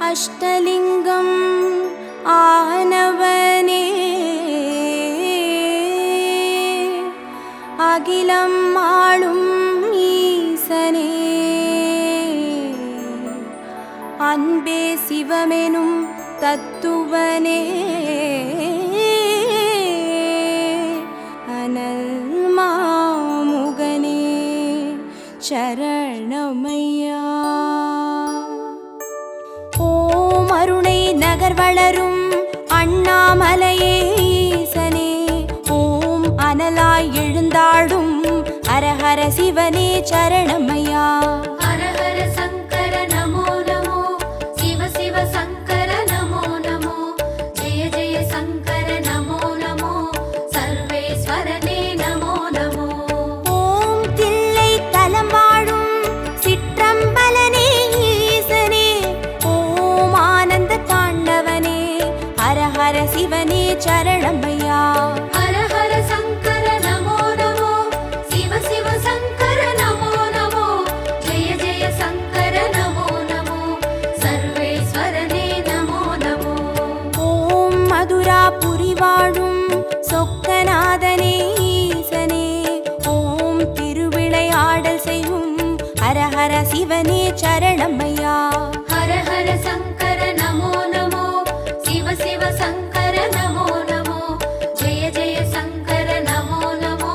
அஷ்டலிங்கம் ஆனவனே அகிலம் ஆளும் ஈசனே அன்பே சிவமெனும் தத்துவனே அனல் மாமுகனே சரணமையா. ஓம் அருணை நகர் வளரும் அண்ணாமலையே ஈசனே, ஓம் அனலாய் எழுந்தாடும் ஹரஹர சிவனே சரணமையா. ஹரஹர சங்கர நமோ நமோ, சிவ சிவ சங்கர நமோ நமோ, ஜெய ஜெய சங்கர நமோ நமோ, சர்வேஸ்வரனே நமோ நமோ. ஓம் தில்லை தலம் வாழும் சிற்றம்பலனே ஈசனே, ஓம் ஆனந்த தாண்டவனே ஹரஹர சிவனே சரணமையா. ஹரஹர சங்கர நமோ நமோ, சிவ சிவ சங்கர நமோ நமோ, ஜெய ஜெய சங்கர நமோ நமோ, சர்வேஸ்வரனே நமோ நமோ. ஓம் மதுராபுரி வாழும் சொக்கநாதனே ஈசனே, ஓம் திருவிளையாடல் செய்யும் ஹரஹர சிவனே சரணமையா. ஹரஹர சங்கர நமோ நமோ, சிவ சிவ சங்கர நமோ நமோ, ஜெய ஜெய சங்கர நமோ நமோ,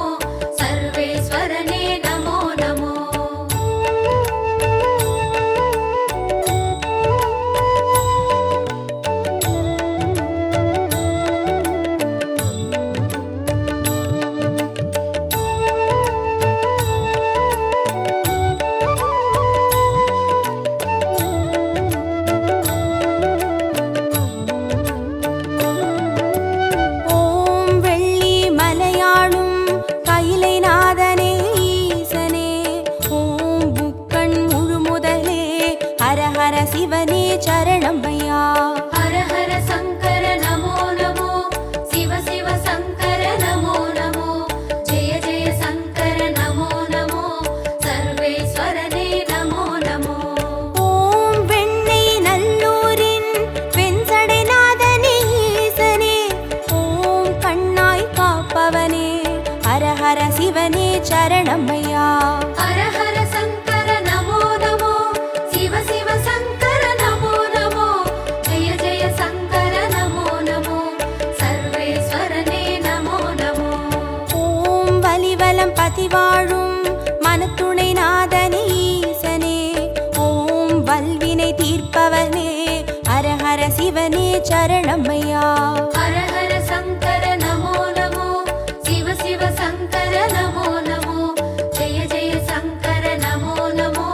சர்வேஸ்வரனே நமோ நமோ. ஓம் வெள்ளி மலையாளும் கைலை நாதனே ஈசனே, ஓம் புக்கண் முழு முதலே ஹரஹர சிவனே சரணமையா. ஹரஹர சங்கர நமோ நமோ, சிவ சிவ சங்கர நமோ நமோ, ஜெய ஜெய சங்கர நமோ நமோ, சர்வேஸ்வரனே நமோ நமோ. ஓம் வெண்ணை நல்லூரின் வெண்சடை நாதனே ஈசனே, ஓம் கண்ணாய் காப்பவனே ஹரஹர சிவனே சரணமையா. ஹரஹர சங்கர நமோ நமோ, சிவ சிவ சங்கர நமோ நமோ, ஜெய ஜெய சங்கர நமோ நமோ, சர்வேஸ்வரனே நமோ நமோ. ஓம் வலிவலம் பதிவாழும் மனத்துணை நாதனே ஈசனே, ஓம் வல்வினை தீர்ப்பவனே ஹரஹர சிவனே சரணமையா. ஹரஹர சங்கர நமோ நமோ, சிவ சிவ சங்கர நமோ நமோ, ஜெய ஜெய சங்கர நமோ நமோ,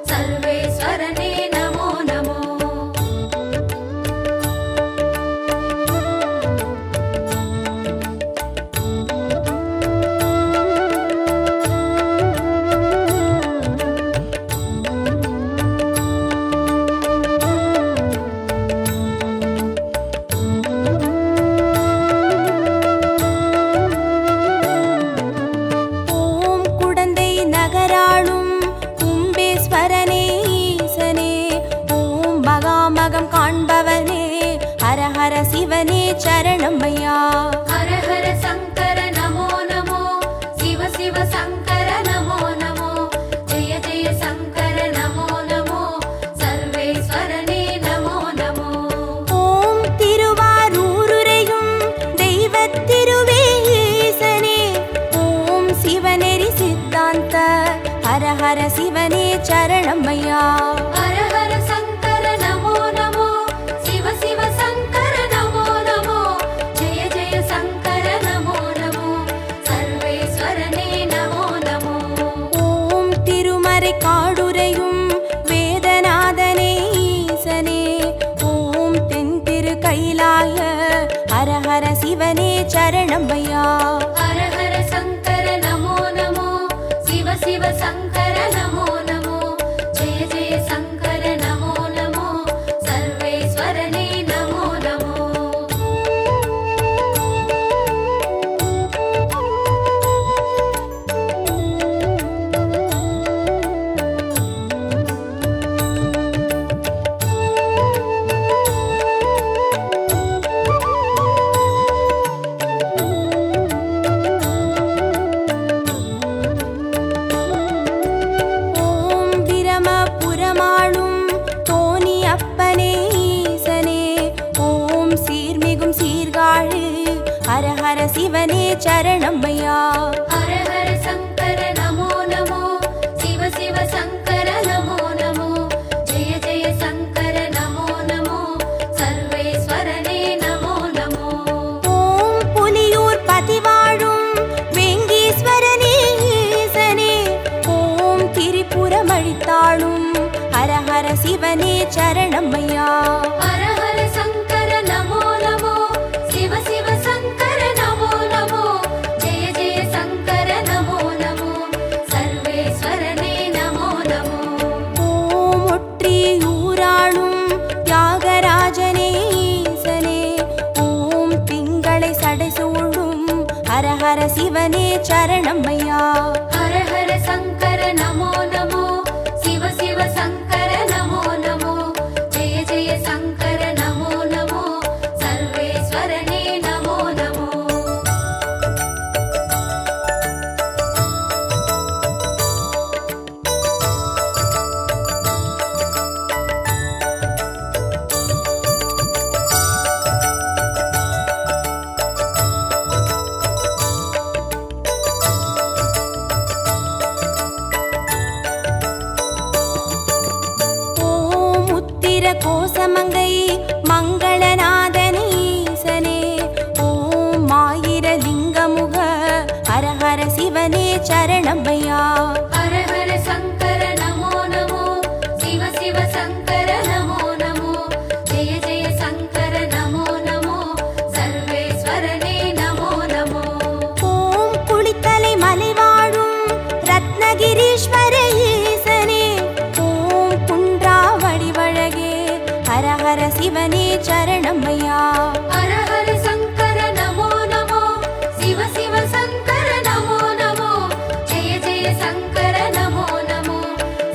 சர்வேஸ்வரனே நமோ நமோ. ஓம் குடந்தை நகராளும் கும்பேஸ்வரனே ஈசனே, ஓம் மகாமகம் காண்பவனே ஹரஹர சிவனே சரணமையா. ஹரஹர சங்கர நமோ நமோ, சிவ சிவ சங்கர நமோ நமோ, ஜெய ஜெய சங்கர நமோ நமோ, சர்வேஸ்வரனே நமோ நமோ. ஓம் திருவாரூருரையும் தெய்வத் திருவே ஈசனே, ஓம் சிவநெறி சித்தாந்த ஹரஹர சிவனே சரணமையா. ஹரஹர சங்கர நமோ நமோ, சிவ சிவ சங்கர நமோ நமோ, ஜெய ஜெய சங்கர நமோ நமோ, சர்வேஸ்வரனே நமோ நமோ. ஓம் திருமறை காடுரையும் வேதநாதனே ஈசனே, ஓம் தென் திரு கைலாய ஹரஹர சிவனே சரணமையா. ஹரஹர சங்கர நமோ நமோ, சிவ சிவ சங்கர நமோ நமோ, ஜெய ஜெய சங்கர சரணமையா. ஹர ஹர சங்கர நமோ நமோ, சிவ சிவ சங்கர நமோ நமோ, ஜெய ஜெய சங்கர நமோ நமோ, சர்வேஸ்வரனே நமோ நமோ. ஓம் புலியூர் பதிவாழும் வெங்கீஸ்வரனே ஈசனே, ஓம் திரிபுரமழித்தாளும் ஹர ஹர சிவனே சரணமையா. ஹர ஹர சங்கர நமோ நமோ, சிவ சிவ சங்கர நமோ நமோ, ஜெய ஜெய சங்கர நமோ நமோ, சர்வேஸ்வரனே நமோ நமோ. ஓம் ஒற்றியூராளும் தியாகராஜனே ஈசனே, ஓம் திங்களை சடைசூழும் ஹர ஹர சிவனே சரணமையா. ஹர ஹர சங்கர நமோ நமோ, சிவ சிவ சங்கர நமோ நமோ, ஜெய ஜெய சங்கர நமோ நமோ, சர்வேஸ்வரனே நமோ நமோ. ஓம் உத்திர கோசமங்கை மங்களநாதனே ஈசனே, ஓம் ஆயிர லிங்கமுக ஹர ஹர சிவனே சரணமையா. ஹர ஹர சங்கர நமோ நமோ, சிவ சிவ சங்கர நமோ நமோ, ஜெய ஜெய சங்கர நமோ நமோ, சர்வேஸ்வரனே நமோ நமோ. ஓம் குளித்தலை மலைவாழும் ரத்னகிரீஸ்வர ஈசனே, ஓம் குன்றாவடி வழகே ஹர ஹர சிவனே சரணமையா. ஹர ஹர சங்கர நமோ நமோ, சிவ சிவ சங்கர நமோ நமோ, ஜெய ஜெய சங்கர நமோ நமோ,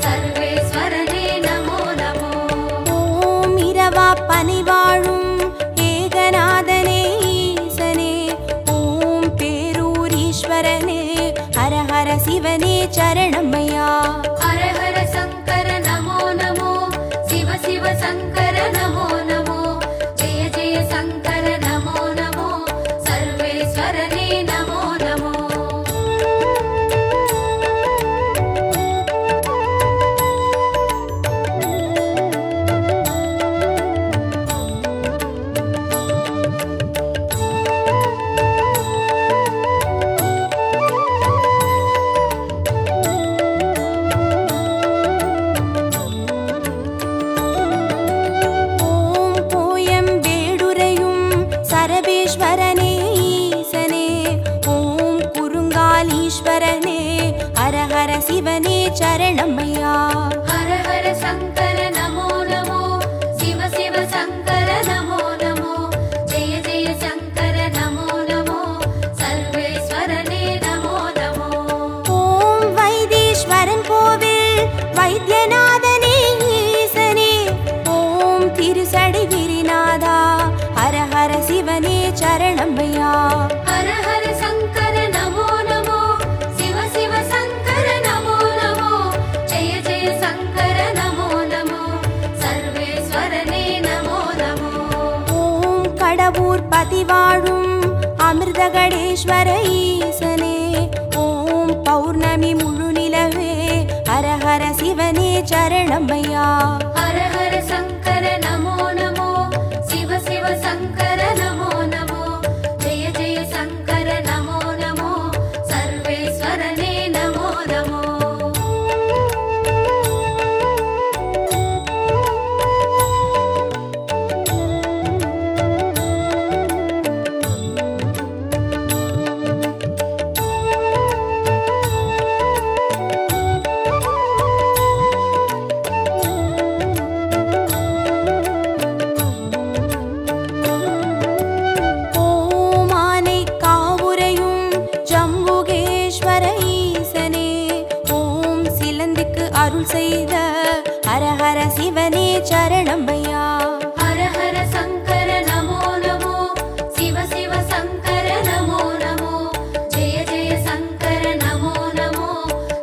சர்வேஸ்வரனே நமோ நமோ. ஓம் இரவா பனிவாழும் ஏகநாதனே ஈசனே, ஓம் பேரூரீஸ்வரனே ஹர ஹர சிவனே சரணமையா. ஹர ஹர சங்கர நமோ நமோ, சிவ சிவ சங்கர நமோ நமோ, ஜெய ஜெய சங்கர நமோ நமோ, சர்வேஸ்வரனே நமோ நமோ. ஓம் கோயம் வேடுரையும் சரபேஸ்வரனே ஈசனே, ஓம் குறுங்காலீஸ்வரனே ஹர ஹர சிவனே சரணமையா. ஹர ஹர சங்கர நமோ நமோ, சிவ சிவ சங்கர நமோ நமோ, ஜெய ஜெய சங்கர நமோ நமோ, சர்வேஸ்வரனே நமோ நமோ. ஓம் வைத்தீஸ்வரன் கோவில் வைத்தியநாதனே ஈசனே, ஓம் திருசடை கிரிநாதா ஹர ஹர சிவனே சரணமையா. ஹர ஹர சங்கர நமோ நமோ, சிவ சிவ சங்கர நமோ நமோ, ஜெய ஜெய சங்கர நமோ நமோ, சர்வேஸ்வரனே நமோ நமோ. ஓம் கடவுர் பதிவாழும் அமிர்தகடேஸ்வர ஈசனே, ஓம் பௌர்ணமி முழு நிலவே ஹர ஹர சிவனே சரணமையா. ஹர ஹர சங்கர நமோ நமோ, சிவ சிவ சங்கர நமோ நமோ, ஜெய ஜெய சங்கர நமோ நமோ, சர்வேஸ்வரனே நமோ நமோ. ஓம் ஆனை காவுரையும் ஜம்புகேஸ்வர ஈசனே, ஓம் சிலந்திக்கு அருள் செய்த ஹர ஹர சிவனே சரணமையா. ஹர ஹர சங்கர நமோ நமோ, சிவ சிவ சங்கர நமோ நமோ, ஜெய ஜெய சங்கர நமோ நமோ,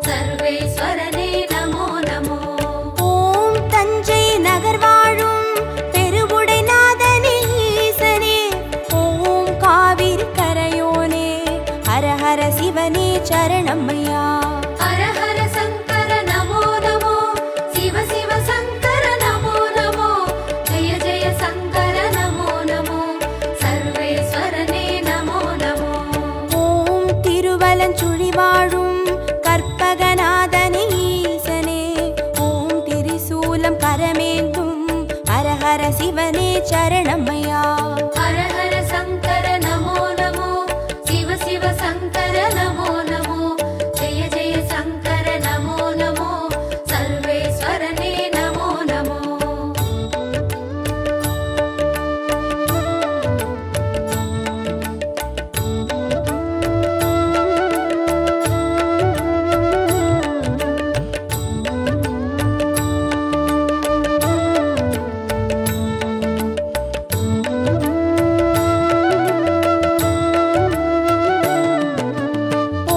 சர்வேஸ்வரனே நமோ நமோ. ஓம் தஞ்சை நகர் வாழும் பெருவுடைநாதனே ஈசனே, ஓம் காவிரி கரையோனே சூலம் கரமேந்தும் ஹரஹர சிவனே சரணமையா. ஹர ஹர சங்கர நமோ நமோ, சிவ சிவ சங்கர நமோ நமோ, ஜெய ஜெய சங்கர நமோ நமோ, சர்வேஸ்வரனே நமோ நமோ.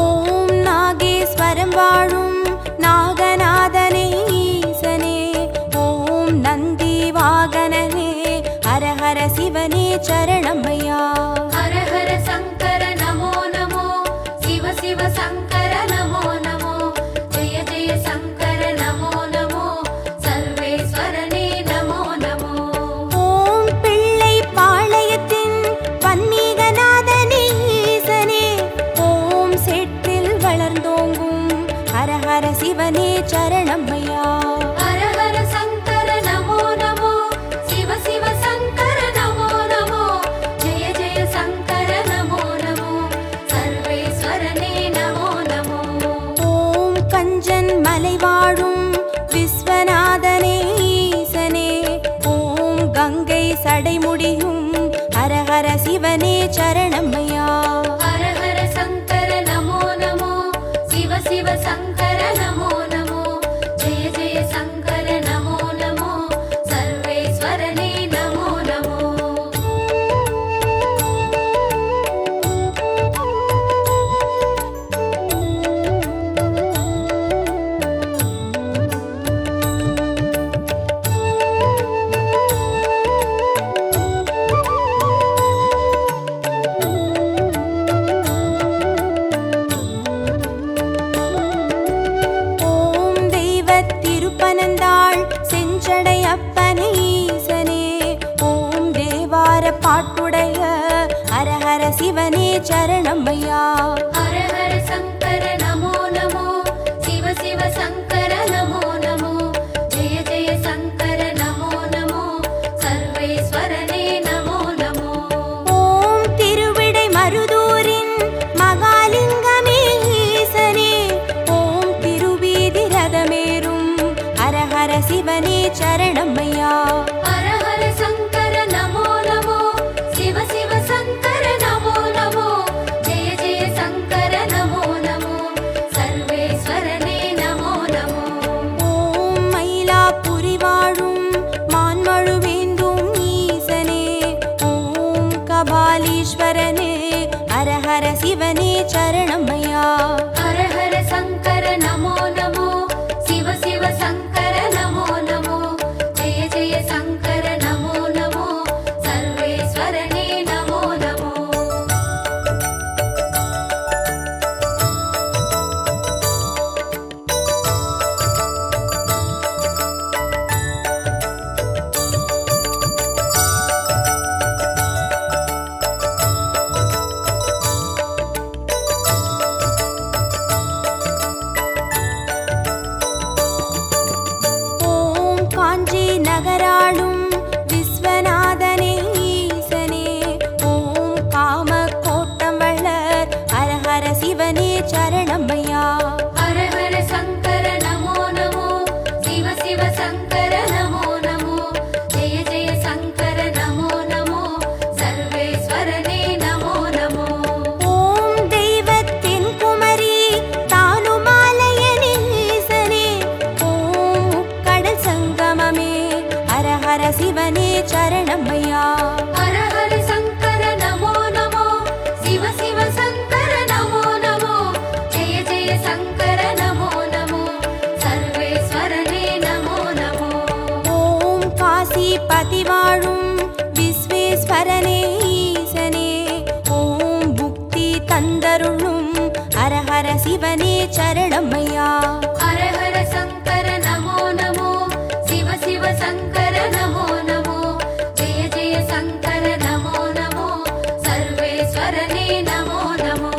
ஓம் நாகேஸ்வரம் வாழும் நாகநாதனே ஈசனே, ஓம் நந்தி வாகனனே ஹரஹர சிவனே சரணமையா. ஹர ஹர சங்கர நமோ நமோ, சிவ சிவ சங்கர நமோ நமோ, ஜெய ஜெய சங்கர நமோ நமோ, சர்வேஸ்வரனே நமோ நமோ. ஓம் பிள்ளை பாளையத்தின் பன்னிகநாதனே ஈசனே, ஓம் செட்டில் வளர்ந்தோங்கும் ஹரஹர சிவனே சரணமையா. ஹர ஹர சங்கர நமோ நமோ, சிவ சிவ சங்கர நமோ நமோ, ஜெய ஜெய சங்கர நமோ நமோ, சர்வேஸ்வரனே நமோ நமோ. ஓம் கஞ்சன் மலை வாழும் விஸ்வநாதனே ஈசனே, ஓம் கங்கை சடைமுடியும் ஹரஹர சிவனே சரணமையா. ஹர ஹர சங்கர நமோ நமோ, சிவ சிவ சங்கர நமோ நமோ, ஜெய ஜெய சங்கர நமோ நமோ, சர்வேஸ்வரனே நமோ நமோ. ஓம் தெய்வத் திருப்பனந்தாள் செஞ்சடை அப்பனே ஈசனே, ஓம் தேவார பாட்டுடைய ஹரஹர சிவனே சரணமையா. ஹர ஹர சங்கர நமோ நமோ, சிவ சிவ சங்கர நமோ நமோ, ஜெய ஜெய சங்கர நமோ நமோ, சர்வேஸ்வரனே நமோ நமோ. ஓம் திருவிடை மருதூரின் மகாலிங்கமே ஈசனே, ஓம் திருவீதி ரதமேறும் ஹரஹர சிவனே சரணமையா. ஹர ஹர சங்கர நமோ நமோ, சிவ சிவ சங்கர நமோ நமோ, ஜெய ஜெய சங்கர நமோ நமோ, சர்வேஸ்வரனே நமோ நமோ. ஓம் மயிலாப்புரி வாழும் மான்மழுவேந்தும் ஈசனே, ஓம் கபாலீஸ்வரனே ஹரஹர சிவனே சரணமையா. ஹர ஹர சங்கர நமோ நமோ, சிவ சிவ சங்கர நமோ நமோ, ஜெய ஜெய சங்கர நமோ நமோ, சர்வேஸ்வரனே நமோ நமோ. ஓம் காஞ்சி நகராளும் விஸ்வநாதனே ஈசனே, ஓம் காம கோட்டம் வளர் ஹரஹர சிவனே சரணமையா. ஹர ஹர சங்கர நமோ நமோ, சிவ சிவ சங்கர நமோ நமோ, ஜெய ஜெய சங்கர நமோ நமோ, சர்வேஸ்வரனே நமோ நமோ. ஓம் தெய்வத்தின் குமரி தானுமாலயனே ஈசனே, ஓம் முக்கடல் சங்கமமே ஹரஹர சிவனே சரணமையா. ஹர ஹர சங்கர நமோ நமோ, சிவ சிவ சங்கர நமோ நமோ, ஜெய ஜெய சங்கர நமோ நமோ, சர்வேஸ்வரனே நமோ நமோ. ஓம் காசிபதி வாழும் விஸ்வேஸ்வரனே ஈசனே, ஓம் புக்தி தந்தருளும் ஹரஹர சிவனே சரணமையா. ஹர ஹர சங்கர நமோ நமோ, சிவ சிவ சங்கர நமோ நமோ, ஜெய ஜெய சங்கர நமோ நமோ, சர்வேஸ்வரனே நமோ நமோ.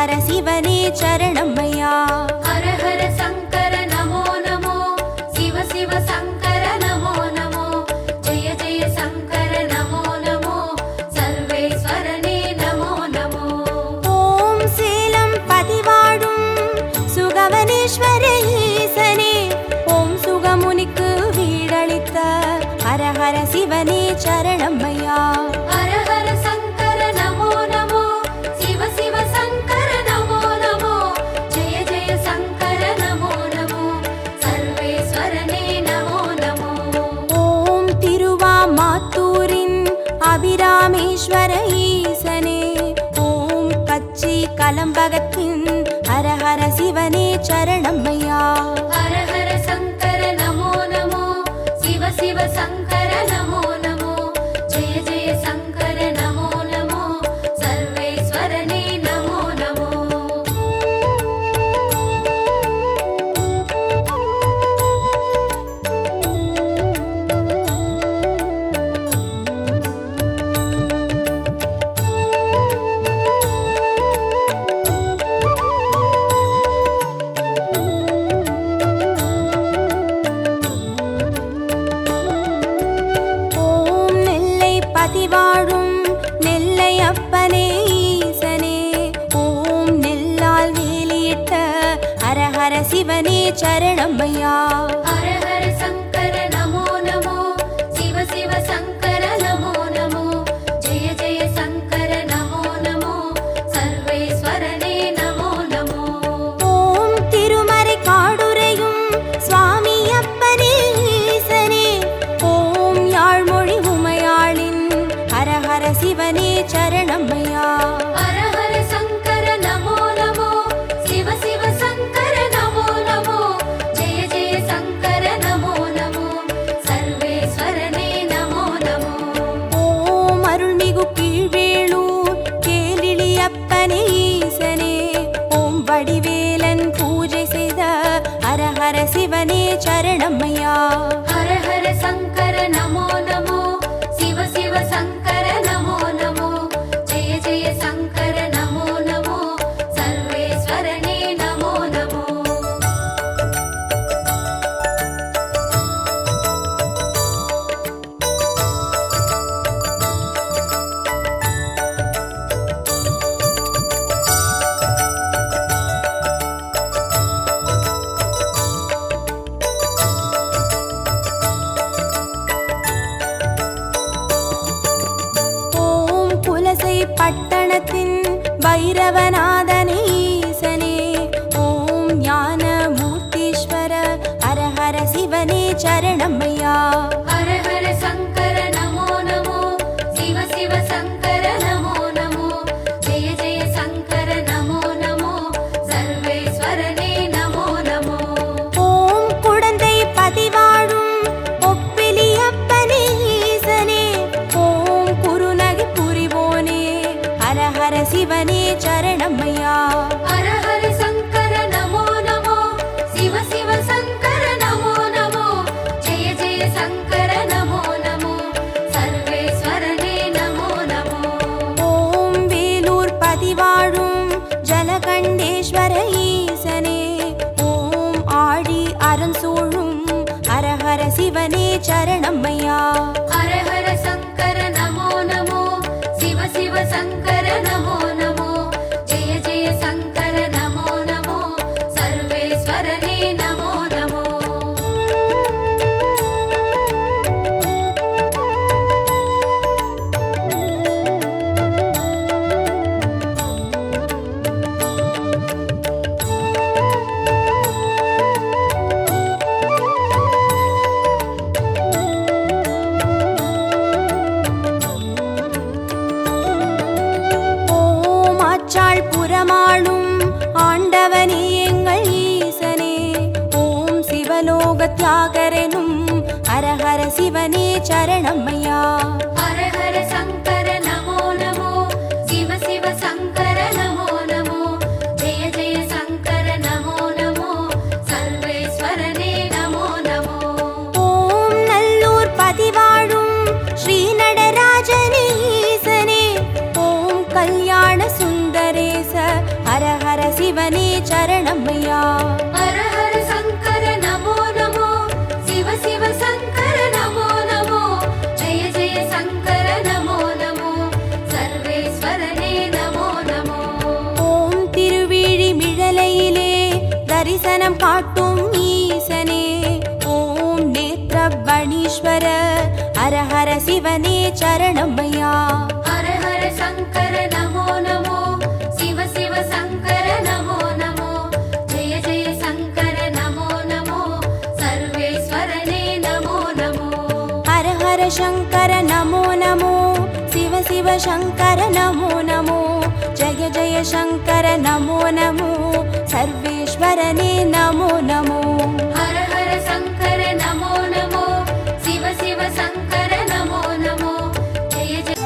ஹர சிவனே சரணம் ஐயா. ஹர ஹர சங்கர நமோ நமோ, சிவ சிவ சங்கர நமோ நமோ, ஜெய ஜெய சங்கர நமோ நமோ, சர்வேஸ்வரனே நமோ நமோ. ஓம் சேலம் பதிவாழும் சுகவனேஸ்வர ஈசனே, ஓம் சுகமுனிக்கு வீடளித்த ஹர ஹர சிவனே சரணம் ஐயா. ஹர ஹர சங்கர நமோ நமோ, சிவ சிவ சங்கர நமோ நமோ, ஜெய ஜெய சங்கர நமோ நமோ, சர்வேஸ்வரனே நமோ நமோ. ஓம் திருவாமாத்தூரின் அபிராமேஸ்வர ஈசனே, ஓம் கச்சி கலம்பகத்தின் ஹர ஹர சிவனே சரணம் ஐயா. ஹர ஹர சங்கர நமோ நமோ, சிவ சிவ சங்கர நமோ நமோ, ஜெய ஜெய சங்கர நமோ நமோ, சர்வேஸ்வரனே நமோ நமோ. ஓம் நெல்லை பதிவாழும் நெல்லை அப்பனே ஈசனே, ஓம் நெல்லால் வேலியிட்ட ஹர ஹர சிவனே சரணம் ஐயா. ஹர ஹர சங்கர நமோ நமோ, சிவ சிவ சங்கர நமோ நமோ, ஜெய ஜெய சங்கர நமோ நமோ, சர்வேஸ்வரனே நமோ நமோ. ஓம் திருமறை காடுரையும் சுவாமி அப்பனே ஈசனே, ஓம் யாழ்மொழி உமையாளின் ஹர ஹர சிவனே சரணம் ஐயா. ஹர ஹர சங்கர நமோ நமோ, சிவ சிவ சங்கர நமோ நமோ, ஜெய ஜெய சங்கர நமோ நமோ, சர்வேஸ்வரனே நமோ நமோ. ஓம் அருள்மிகு கீழ்வேளூர் கேளிழி அப்பனே ஈசனே, ஓம் வடிவேலன் பூஜை செய்த ஹர ஹர சிவனே சரணம் ஐயா. ஹர ஹர சங்கர நமோ நமோ, சிவ சிவ சங்கர நமோ நமோ, ஜெய ஜெய சங்கர நமோ நமோ, சர்வேஸ்வரனே நமோ நமோ. ஓம் குலசை பட்டணத்தின் பைரவநாதனே ஈசனே, ஓம் ஞான மூர்த்தீஸ்வர ஹர ஹர சிவனே சரணம் ஐயா. ஹர ஹர சங்கர நமோ நமோ, சிவ சிவ சங்கர நமோ நமோ, ஜெய ஜெய சங்கர நமோ நமோ, சர்வேஸ்வரனே நமோ நமோ. ஓம் குடந்தை பதிவாழும் ஒப்பிலி அப்பனே ஈசனே, ஓம் குருநகை புரிவோனே ஹர ஹர சிவனே சரணம் ஐயா. ஹர ஹர சங்கர நமோ நமோ, சிவ சிவ சங்கர நமோ நமோ, ஜெய ஜெய சங்கர நமோ நமோ, சர்வேஸ்வரனே நமோ நமோ. ஓம் வேலூர் பதிவாழும் ஜலகண்டேஸ்வர ஈசனே, ஓம் ஆடி அறம் சூழும் ஹர ஹர சிவனே சரணம் ஐயா. ஹர ஹர சங்கர நமோ நமோ, சிவ சிவ சங்கர நமோ நமோ, ஜெய ஜெய சங்கர நமோ நமோ, சர்வேஸ்வரனே நமோ நமோ. ஓம் ஆச்சாள் புறமாளும் ஆண்டவனே எங்கள் ஈசனே, ஓம் சிவலோக தியாகரனும் ஹர ஹர சிவனே சரணம் ஐயா. ஹர ஹர சங்கர நமோ நமோ, சிவ சிவ சங்கர நமோ நமோ, ஜெய ஜெய சங்கர நமோ நமோ, சர்வேஸ்வரனே நமோ நமோ. ஓம் நல்லூர் பதிவாழும் ஸ்ரீ நடராஜனே ஈசனே, ஓம் கல்யாண சுந்தரேச ஹர ஹர சிவனே சரணமையா. ஹர ஹர சங்கர நமோ நமோ, சிவ சிவ சங்கர நமோ நமோ, ஜெய ஜெய சங்கர நமோ நமோ, சர்வேஸ்வரனே நமோ நமோ. ஓம் திருவிழிமிழலையிலே தரிசனம் காட்டும் ஈசனே, ஓம் நேத்ரவணீஸ்வர ஹர ஹர சிவனே சரணமையா. ஹர ஹர சங்கர நமோ நமோ, சிவ சிவ சங்கர நமோ நமோ, ஜெய ஜெய சங்கர நமோ நமோ, சர்வேஸ்வரனே நமோ நமோ. ஹர ஹர சங்கர நமோ நமோ, சிவ சிவ சங்கர நமோ நமோ, ஜெய ஜெய சங்கர நமோ நமோ, சர்வேஸ்வரனே நமோ நமோ. ஹர ஹர சங்கர நமோ நமோ, சிவ சிவ சங்கர நமோ நமோ, ஜெய ஜெய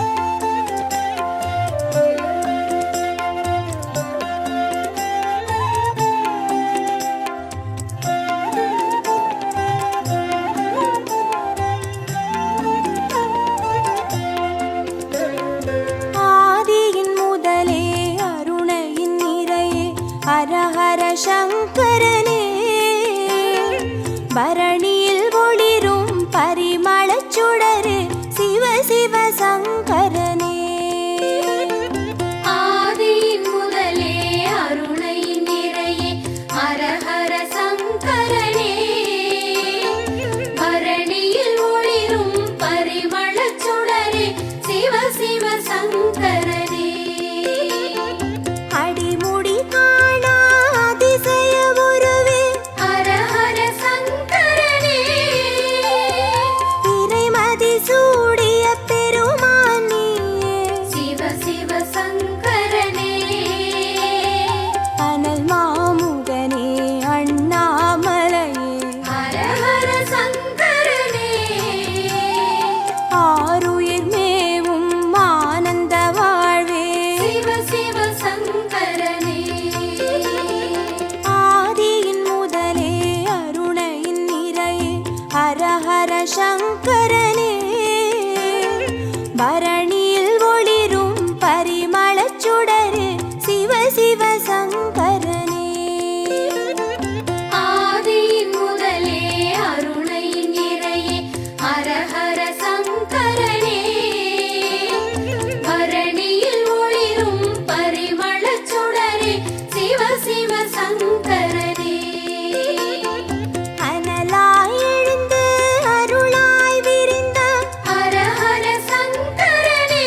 ஆதியின் முதலே அருணையின் நிறையே ஹர ஹர சங்கரனே, பரணியில் ஒளிரும் பரிமளச் சுடரே சிவ சிவ சங்கரனே. ஆதியின் முதலே அருணையின் நிறையே ஹர ஹர சங்கரனே, பரணியில் ஒளிரும் பரிமளச் சுடரே சிவ சிவ சங்கரனே. அடிமுடி காணா அதிசய உருவே ஹர ஹர சங்கரனே, இறைமதி சூடிய பெருமான் நீயே, சிவ சிவ சங்கரனே. அனல் மாமுகனே அண்ணாமலையே, ஹர ஹர சங்கரனே, ஆருயிர் மேவும் ஆனந்த வாழ்வே, சிவ சிவ சங்கரனே. ஆதியின் முதலே அருணையின் நிறையே ஹர ஹர சங்கரனே, பரணியில் ஒளிரும் பரிமளச் சுடரே சிவ சிவ சங்கரனே. ஆதியின் முதலே அருணையின் நிறையே ஹர ஹர சங்கரனே, பரணியில் ஒளிரும் பரிமளச் சுடரே சிவ சிவ சங்கரனே. அனலாய் எழுந்து அருளாய் விரிந்த ஹர ஹர சங்கரனே,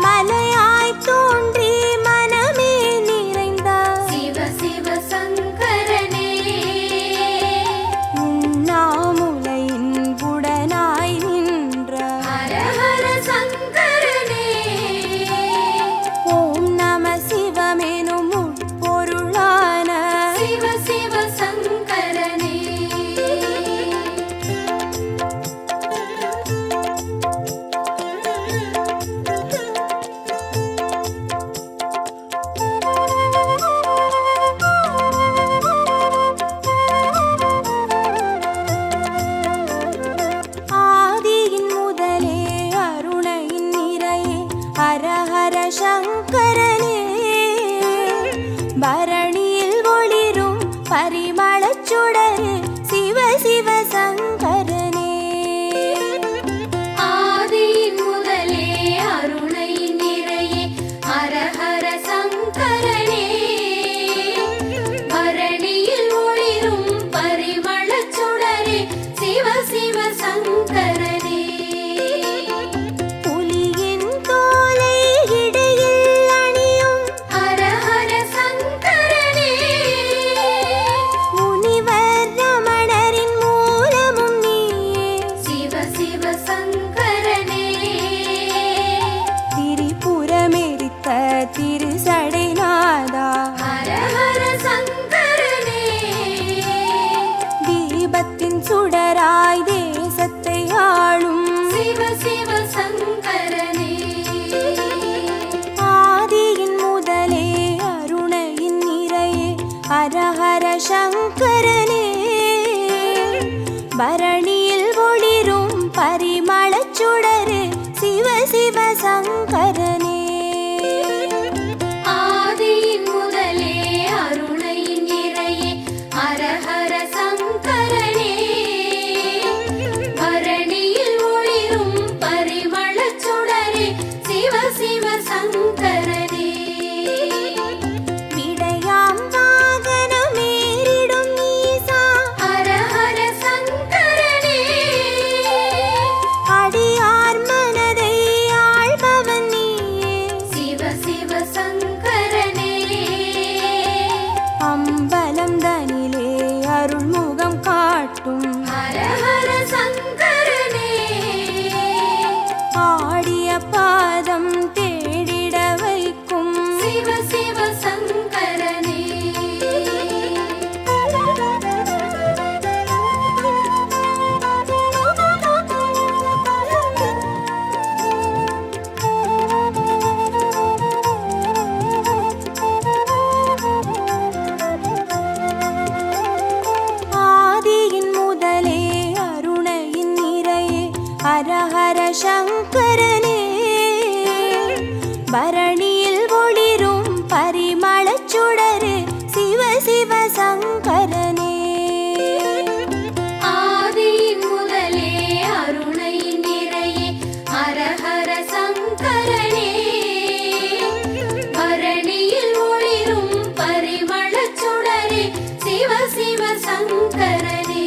மலையாய் தோன்றி மனமே நிறைந்த சிவ சிவ சங்கரனே. உண்ணாமுலையின் உடனாய் நின்ற ஹர ஹர சங்கரனே, ஓம் நம சிவமெனும் உட்பொருளாய் சிவ சங்கரனே. ஆதியின் முதலே அருணையின் நிறையே ஹரஹர சங்கரனே. பரணியில் ஒளிரும் பரிமளச் சுடரே சிவ சிவ சங்கரனே. ஆதியின் முதலே அருணையின் நிறையே ஹரஹர சங்கரனே. பரணியில் ஒளிரும் பரிமளச் சுடரே சிவ சிவ சங்கரனே.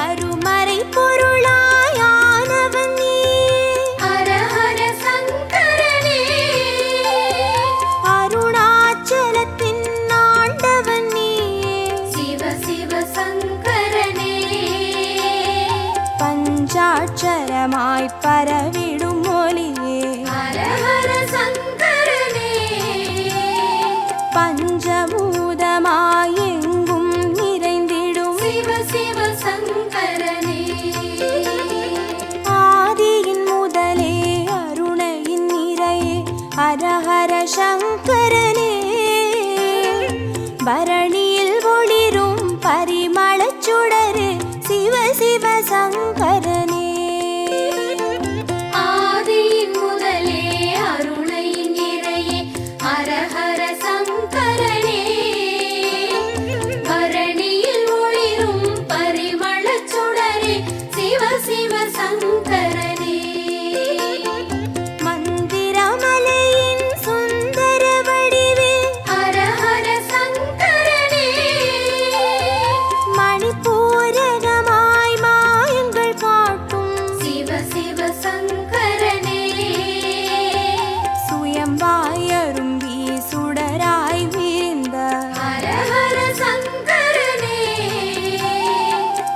அருமறை பொருளாயானவன் நீ ஹரஹர சங்கரனே. அருணாச்சலத்தின் ஆண்டவன் நீ சிவ சிவ சங்கரனே. பஞ்சாட்சரமாய் பரவிடும் மொழியே ஹரஹர சங்கரனே. பஞ்சபூதமாய் எங்கும் நிறைந்திடும் சிவ சிவ சங்கரனே. ஆதியின் முதலே அருணையின் நிறையே ஹரஹர சங்கரனே. பரணியில் ஒளிரும் பரிமளச் சுடரே சிவ சிவ சங்கரனே. ஆதியின் முதலே அருணையின் நிறையே ஹரஹர சங்கரனே. பரணியில் ஒளிரும் பரிமளச் சுடரே சிவ சிவ சங்கரனே. மந்திரமலையின் சுந்தர வடிவே ஹரஹர சங்கரனே. மணிப்பூரகமாய் மாயங்கள் காட்டும் சிவ சிவ சங்கரனே. சுயம்பாய் அரும்பி சுடராய் விரிந்த ஹரஹர சங்கரனே.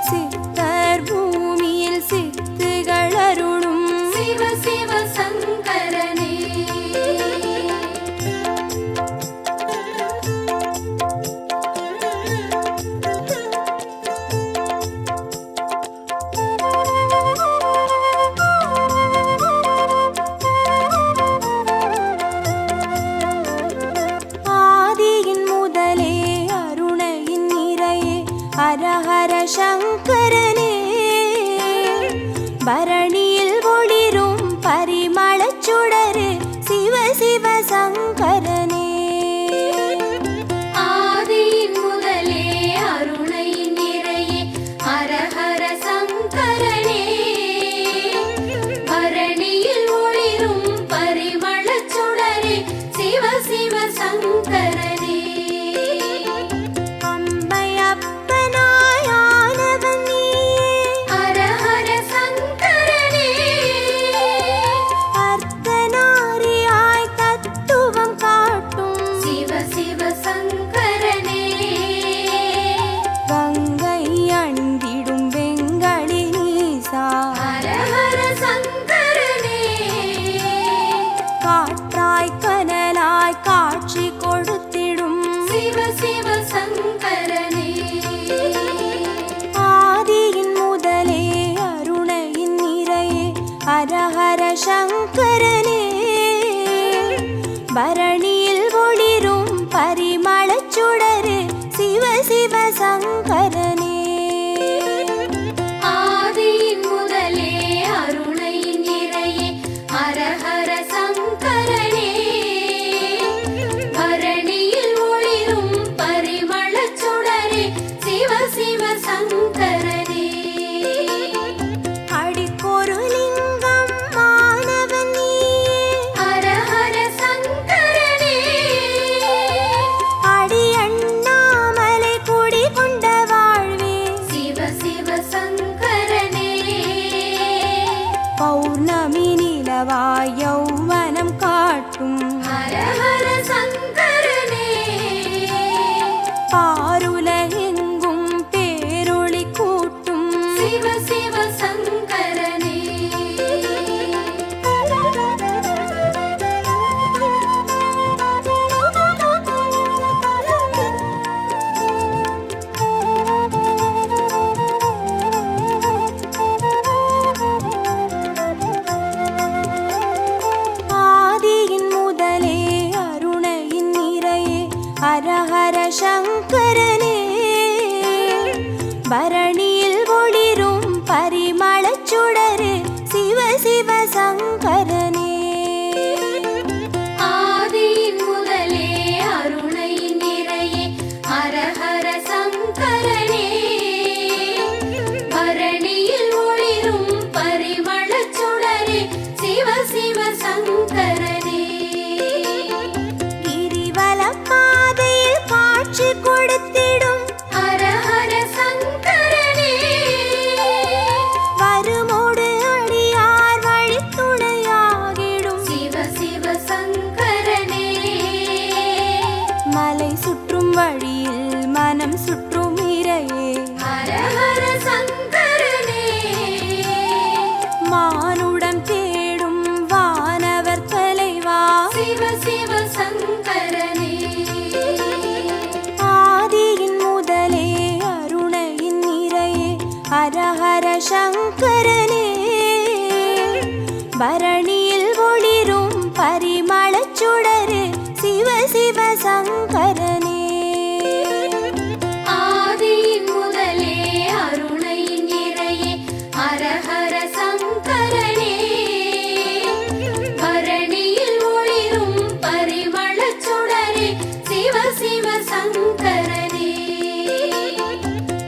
சித்தர் பூமியில் சித்துகள் அருளும் சிவ சிவ சங்கரனே. ஆதியின் முதலே அருணையின் நிறையே ஹரஹர சங்கரனே. பரணியில் ஒளிரும் பரிமளச் சுடரே சிவ சிவ சங்கரனே. ஆதியின் முதலே அருணையின் நிறையே ஹரஹர சங்கரனே. பரணியில் ஒளிரும் பரிமளச் சுடரே சிவ சிவ சங்கரனே. அம்மையப்பனாய் ஆனவன் நீ ஹரஹர சங்கரனே. அர்த்தநாரியாய் தத்துவம் காட்டும் சிவ சிவ சங்கரனே. கங்கை அணிந்திடும் வெங்கடி நீசா ஹரஹர சங்கரனே. காற்றாய் கனலாய் காட்சி கொடுத்திடும் சிவ சிவ சங்கரனே. ஆதியின் முதலே அருணையின் நிறையே ஹரஹர சங்கரனே. பரணியில் ஒளிரும் பரிமளச் சுடரே சிவ சிவ சங்கரனே. ஆதியின் முதலே அருணையின் நிறையே ஹரஹர சங்கரனே. பரணியில் ஒளிரும் பரிமளச் சுடரே சிவ சிவ சங்கரனே. அடிக்கொரு லிங்கம் மாணவன் நீ ஹரஹர சங்கரனே. அடி அண்ணாமலை குடி கொண்ட வாழ்வே சங்கரனே. ஆதியின் முதலே அருணையின் நிறையே ஹரஹர சங்கரனே. பரணியில் ஒளிரும் பரிமளச் சுடரே சிவ சிவ சங்கரனே.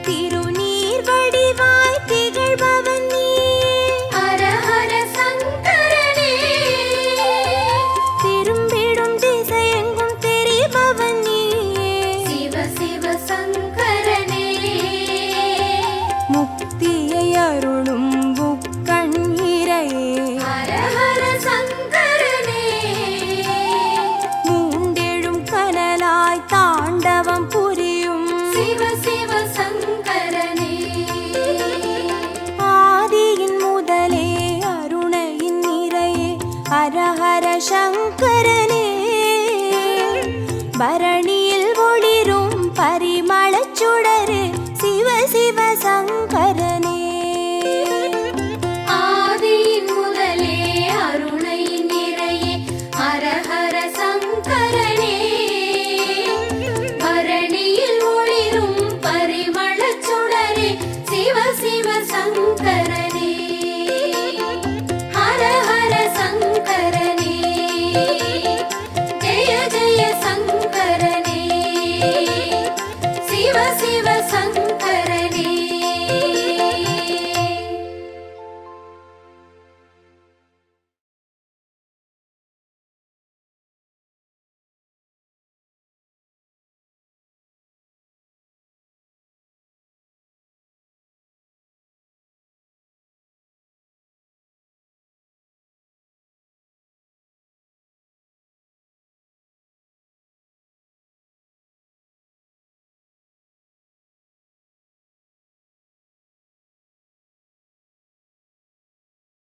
திருநீர் வடிவாய் திகழ்பவன் நீ. ஹரஹர சங்கரனே. திரும்பிடும் திசையெங்கும் தெரிபவன் நீயே. சிவ சிவ சங்கரனே. முக்தியை அருளும் முக்கண்ணிரையே. ஹரஹர சங்கரனே. மூண்டெழும் கனலாய் தாண்டவம் புரியும் சிவ சிவ சங்கரனே. ஆதியின் முதலே அருணையின் நிறையே ஹரஹர சங்கரனே. பரணி